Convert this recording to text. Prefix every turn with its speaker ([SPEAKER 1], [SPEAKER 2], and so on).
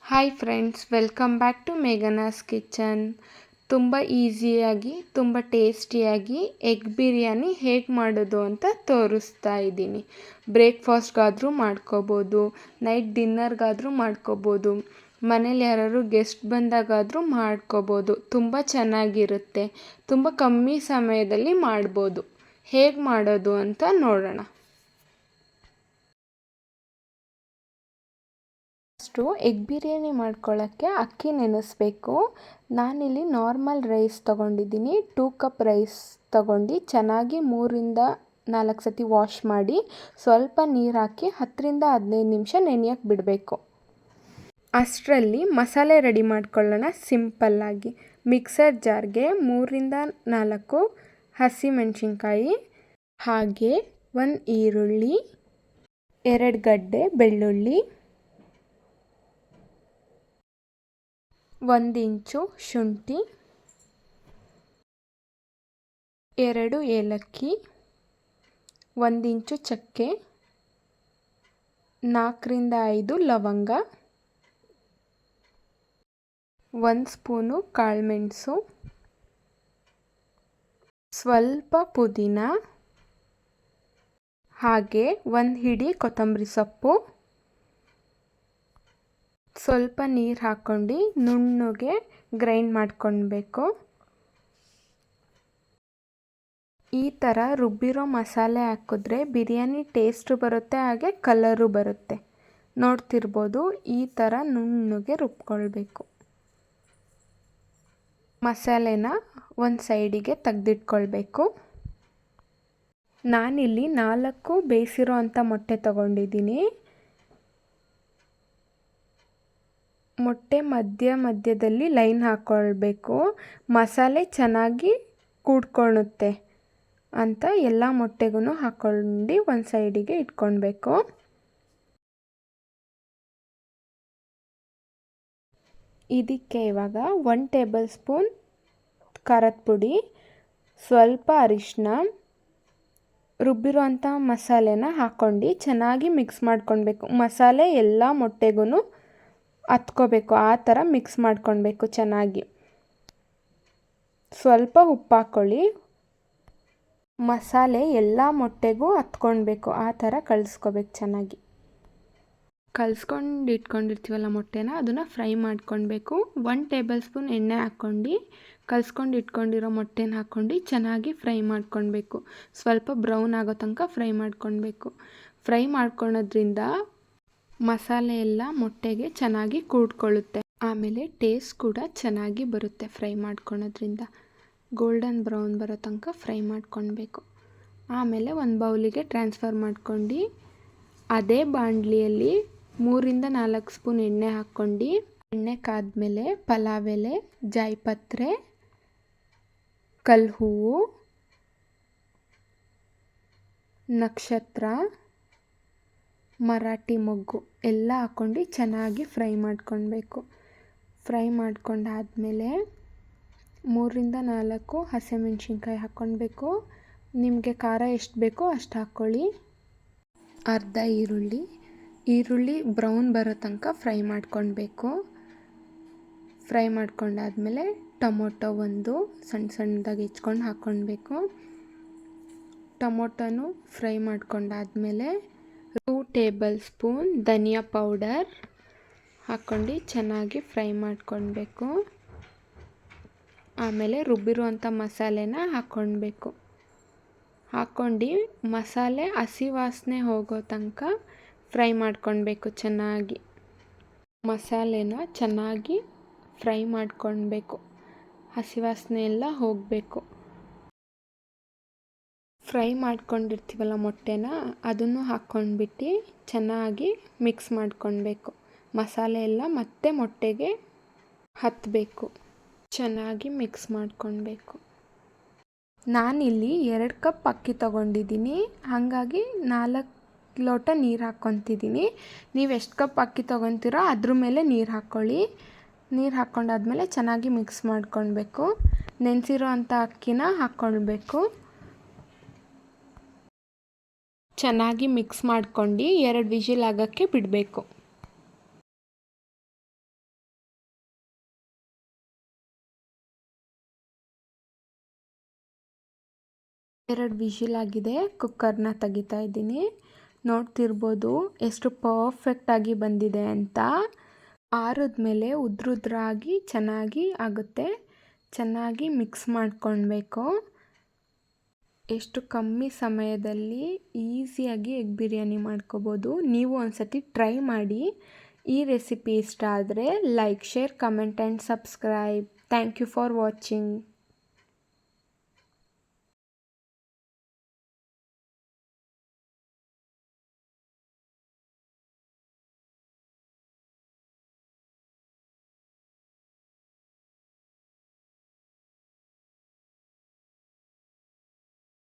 [SPEAKER 1] Hi friends, welcome back to Meghana's kitchen. ತುಂಬ ಈಸಿಯಾಗಿ ತುಂಬ ಟೇಸ್ಟಿಯಾಗಿ ಎಗ್ ಬಿರಿಯಾನಿ ಹೇಗೆ ಮಾಡೋದು ಅಂತ ತೋರಿಸ್ತಾ ಇದ್ದೀನಿ. ಬ್ರೇಕ್ಫಾಸ್ಟ್ಗಾದರೂ ಮಾಡ್ಕೋಬೋದು, ನೈಟ್ ಡಿನ್ನರ್ಗಾದರೂ ಮಾಡ್ಕೋಬೋದು, ಮನೇಲಿ ಯಾರಾದ್ರು ಗೆಸ್ಟ್ ಬಂದಾಗಾದರೂ ಮಾಡ್ಕೋಬೋದು. ತುಂಬ ಚೆನ್ನಾಗಿರುತ್ತೆ, ತುಂಬ ಕಮ್ಮಿ ಸಮಯದಲ್ಲಿ ಮಾಡ್ಬೋದು. ಹೇಗೆ ಮಾಡೋದು ಅಂತ ನೋಡೋಣ. ಫಸ್ಟು ಎಗ್ ಬಿರಿಯಾನಿ ಮಾಡ್ಕೊಳ್ಳೋಕ್ಕೆ ಅಕ್ಕಿ ನೆನೆಸ್ಬೇಕು. ನಾನಿಲ್ಲಿ ನಾರ್ಮಲ್ ರೈಸ್ ತೊಗೊಂಡಿದ್ದೀನಿ. 2 ಕಪ್ ರೈಸ್ ತೊಗೊಂಡು ಚೆನ್ನಾಗಿ 3-4 ಸತಿ ವಾಶ್ ಮಾಡಿ ಸ್ವಲ್ಪ ನೀರು ಹಾಕಿ 10-15 ನಿಮಿಷ ನೆನೆಯೋಕ್ಕೆ ಬಿಡಬೇಕು. ಅಷ್ಟರಲ್ಲಿ ಮಸಾಲೆ ರೆಡಿ ಮಾಡ್ಕೊಳ್ಳೋಣ. ಸಿಂಪಲ್ಲಾಗಿ ಮಿಕ್ಸರ್ ಜಾರ್ಗೆ 3-4 ಹಸಿಮೆಣಸಿನ್ಕಾಯಿ, ಹಾಗೆ 1 ಈರುಳ್ಳಿ, 2 ಗಡ್ಡೆ ಬೆಳ್ಳುಳ್ಳಿ, 1 ಇಂಚು ಶುಂಠಿ, 2 ಏಲಕ್ಕಿ, 1 ಇಂಚು ಚಕ್ಕೆ, 4-5 ಲವಂಗ, 1 ಸ್ಪೂನು ಕಾಳುಮೆಣಸು, ಸ್ವಲ್ಪ ಪುದೀನ, ಹಾಗೆ 1 ಹಿಡಿ ಕೊತ್ತಂಬರಿ ಸೊಪ್ಪು. ಸ್ವಲ್ಪ ನೀರು ಹಾಕ್ಕೊಂಡು ನುಣ್ಣಗೆ ಗ್ರೈಂಡ್ ಮಾಡ್ಕೊಳ್ಬೇಕು. ಈ ಥರ ರುಬ್ಬಿರೋ ಮಸಾಲೆ ಹಾಕಿದ್ರೆ ಬಿರಿಯಾನಿ ಟೇಸ್ಟು ಬರುತ್ತೆ, ಹಾಗೆ ಕಲರು ಬರುತ್ತೆ. ನೋಡ್ತಿರ್ಬೋದು, ಈ ಥರ ನುಣ್ಣಗೆ ರುಬ್ಕೊಳ್ಬೇಕು. ಮಸಾಲೆನ ಒಂದು ಸೈಡಿಗೆ ತೆಗೆದಿಟ್ಕೊಳ್ಬೇಕು. ನಾನಿಲ್ಲಿ 4 ಬೇಯಿಸಿರೋ ಅಂಥ ಮೊಟ್ಟೆ ತೊಗೊಂಡಿದ್ದೀನಿ. ಮೊಟ್ಟೆ ಮಧ್ಯದಲ್ಲಿ ಲೈನ್ ಹಾಕ್ಕೊಳ್ಬೇಕು. ಮಸಾಲೆ ಚೆನ್ನಾಗಿ ಕೂಡ್ಕೊಳ್ಳುತ್ತೆ ಅಂತ ಎಲ್ಲ ಮೊಟ್ಟೆಗೂ ಹಾಕ್ಕೊಂಡು ಒಂದು ಸೈಡಿಗೆ ಇಟ್ಕೊಳ್ಬೇಕು. ಇದಕ್ಕೆ ಇವಾಗ 1 ಟೇಬಲ್ ಸ್ಪೂನ್ ಖಾರದ ಪುಡಿ, ಸ್ವಲ್ಪ ಅರಿಶಿನ, ರುಬ್ಬಿರೋ ಅಂಥ ಮಸಾಲೆನ ಹಾಕ್ಕೊಂಡು ಚೆನ್ನಾಗಿ ಮಿಕ್ಸ್ ಮಾಡ್ಕೊಳ್ಬೇಕು. ಮಸಾಲೆ ಎಲ್ಲ ಮೊಟ್ಟೆಗೂ ಹತ್ಕೋಬೇಕು, ಆ ಥರ ಮಿಕ್ಸ್ ಮಾಡ್ಕೊಳ್ಬೇಕು ಚೆನ್ನಾಗಿ. ಸ್ವಲ್ಪ ಉಪ್ಪು ಹಾಕ್ಕೊಳ್ಳಿ. ಮಸಾಲೆ ಎಲ್ಲ ಮೊಟ್ಟೆಗೂ ಹತ್ಕೊಳ್ಬೇಕು, ಆ ಥರ ಕಲಿಸ್ಕೋಬೇಕು ಚೆನ್ನಾಗಿ. ಕಲಿಸ್ಕೊಂಡು ಇಟ್ಕೊಂಡಿರ್ತೀವಲ್ಲ ಮೊಟ್ಟೆನ, ಅದನ್ನು ಫ್ರೈ ಮಾಡ್ಕೊಳ್ಬೇಕು. 1 ಟೇಬಲ್ ಸ್ಪೂನ್ ಎಣ್ಣೆ ಹಾಕ್ಕೊಂಡು ಕಲಿಸ್ಕೊಂಡು ಇಟ್ಕೊಂಡಿರೋ ಮೊಟ್ಟೆನ ಹಾಕ್ಕೊಂಡು ಚೆನ್ನಾಗಿ ಫ್ರೈ ಮಾಡ್ಕೊಳ್ಬೇಕು. ಸ್ವಲ್ಪ ಬ್ರೌನ್ ಆಗೋ ತನಕ ಫ್ರೈ ಮಾಡ್ಕೊಳ್ಬೇಕು. ಫ್ರೈ ಮಾಡ್ಕೊಳೋದ್ರಿಂದ ಮಸಾಲೆ ಎಲ್ಲ ಮೊಟ್ಟೆಗೆ ಚೆನ್ನಾಗಿ ಕೂಡ್ಕೊಳ್ಳುತ್ತೆ. ಆಮೇಲೆ ಟೇಸ್ಟ್ ಕೂಡ ಚೆನ್ನಾಗಿ ಬರುತ್ತೆ. ಫ್ರೈ ಮಾಡ್ಕೊಳೋದ್ರಿಂದ ಗೋಲ್ಡನ್ ಬ್ರೌನ್ ಬರೋ ತನಕ ಫ್ರೈ ಮಾಡ್ಕೊಳ್ಬೇಕು. ಆಮೇಲೆ ಒಂದು ಬೌಲಿಗೆ ಟ್ರಾನ್ಸ್ಫರ್ ಮಾಡ್ಕೊಂಡು ಅದೇ ಬಾಣಲಿಯಲ್ಲಿ 3-4 ಸ್ಪೂನ್ ಎಣ್ಣೆ ಹಾಕ್ಕೊಂಡು, ಎಣ್ಣೆ ಕಾದ್ಮೇಲೆ ಪಲಾವ್ ಎಲೆ, ಜಾಯಿಪತ್ರೆ, ಕಲ್ಹೂವು, ನಕ್ಷತ್ರ, ಮರಾಠಿ ಮೊಗ್ಗು ಎಲ್ಲ ಹಾಕ್ಕೊಂಡು ಚೆನ್ನಾಗಿ ಫ್ರೈ ಮಾಡ್ಕೊಳ್ಬೇಕು. ಫ್ರೈ ಮಾಡ್ಕೊಂಡಾದಮೇಲೆ 3-4 ಹಸಿಮೆಣ್ಸಿನ್ಕಾಯಿ ಹಾಕ್ಕೊಳ್ಬೇಕು. ನಿಮಗೆ ಖಾರ ಎಷ್ಟು ಬೇಕೋ ಅಷ್ಟು ಹಾಕ್ಕೊಳ್ಳಿ. ಅರ್ಧ ಈರುಳ್ಳಿ ಬ್ರೌನ್ ಬರೋ ತನಕ ಫ್ರೈ ಮಾಡ್ಕೊಳ್ಬೇಕು. ಫ್ರೈ ಮಾಡ್ಕೊಂಡಾದಮೇಲೆ ಟೊಮೊಟೊ 1 ಸಣ್ಣದಾಗಿ ಹೆಚ್ಕೊಂಡು ಹಾಕ್ಕೊಳ್ಬೇಕು. ಟೊಮೊಟೊನು ಫ್ರೈ ಮಾಡ್ಕೊಂಡಾದಮೇಲೆ 2 ಟೇಬಲ್ ಸ್ಪೂನ್ ಧನಿಯಾ ಪೌಡರ್ ಹಾಕ್ಕೊಂಡು ಚೆನ್ನಾಗಿ ಫ್ರೈ ಮಾಡ್ಕೊಳ್ಬೇಕು. ಆಮೇಲೆ ರುಬ್ಬಿರುವಂಥ ಮಸಾಲೆನ ಹಾಕ್ಕೊಳ್ಬೇಕು. ಹಾಕ್ಕೊಂಡು ಮಸಾಲೆ ಹಸಿ ವಾಸನೆ ಹೋಗೋ ತನಕ ಫ್ರೈ ಮಾಡ್ಕೊಳ್ಬೇಕು ಚೆನ್ನಾಗಿ. ಮಸಾಲೆನ ಚೆನ್ನಾಗಿ ಫ್ರೈ ಮಾಡ್ಕೊಳ್ಬೇಕು, ಹಸಿ ವಾಸನೆ ಎಲ್ಲ ಹೋಗಬೇಕು. ಫ್ರೈ ಮಾಡ್ಕೊಂಡಿರ್ತೀವಲ್ಲ ಮೊಟ್ಟೆನ, ಅದನ್ನು ಹಾಕ್ಕೊಂಡ್ಬಿಟ್ಟು ಚೆನ್ನಾಗಿ ಮಿಕ್ಸ್ ಮಾಡ್ಕೊಳ್ಬೇಕು. ಮಸಾಲೆ ಎಲ್ಲ ಮತ್ತೆ ಮೊಟ್ಟೆಗೆ ಹತ್ತಬೇಕು. ಚೆನ್ನಾಗಿ ಮಿಕ್ಸ್ ಮಾಡ್ಕೊಳ್ಬೇಕು. ನಾನಿಲ್ಲಿ 2 ಕಪ್ ಅಕ್ಕಿ ತೊಗೊಂಡಿದ್ದೀನಿ, ಹಾಗಾಗಿ 4 ಲೋಟ ನೀರು ಹಾಕ್ಕೊತಿದ್ದೀನಿ. ನೀವು ಎಷ್ಟು ಕಪ್ ಅಕ್ಕಿ ತೊಗೊತೀರೋ ಅದ್ರ ಮೇಲೆ ನೀರು ಹಾಕ್ಕೊಳ್ಳಿ. ನೀರು ಹಾಕ್ಕೊಂಡಾದ್ಮೇಲೆ ಚೆನ್ನಾಗಿ ಮಿಕ್ಸ್ ಮಾಡ್ಕೊಳ್ಬೇಕು. ನೆನೆಸಿರೋ ಅಂಥ ಅಕ್ಕಿನ ಹಾಕ್ಕೊಳ್ಬೇಕು. ಚೆನ್ನಾಗಿ ಮಿಕ್ಸ್ ಮಾಡ್ಕೊಂಡು 2 ವಿಷಿಲ್ ಆಗೋಕ್ಕೆ ಬಿಡಬೇಕು. 2 ವಿಷಿಲ್ ಆಗಿದೆ. ಕುಕ್ಕರ್ನ ತೆಗಿತಾ ಇದ್ದೀನಿ. ನೋಡ್ತಿರ್ಬೋದು ಎಷ್ಟು ಪರ್ಫೆಕ್ಟಾಗಿ ಬಂದಿದೆ ಅಂತ. ಆರಿದ್ಮೇಲೆ ಉದ್ರುದ್ರಾಗಿ ಚೆನ್ನಾಗಿ ಆಗುತ್ತೆ. ಚೆನ್ನಾಗಿ ಮಿಕ್ಸ್ ಮಾಡ್ಕೊಳ್ಬೇಕು. ಎಷ್ಟು ಕಮ್ಮಿ ಸಮಯದಲ್ಲಿ ಈಸಿಯಾಗಿ ಎಗ್ ಬಿರಿಯಾನಿ ಮಾಡ್ಕೋಬೋದು. ನೀವು ಒಂದ್ಸತಿ ಟ್ರೈ ಮಾಡಿ. ಈ ರೆಸಿಪಿ ಇಷ್ಟ ಆದರೆ like, share, comment and subscribe. Thank you for watching.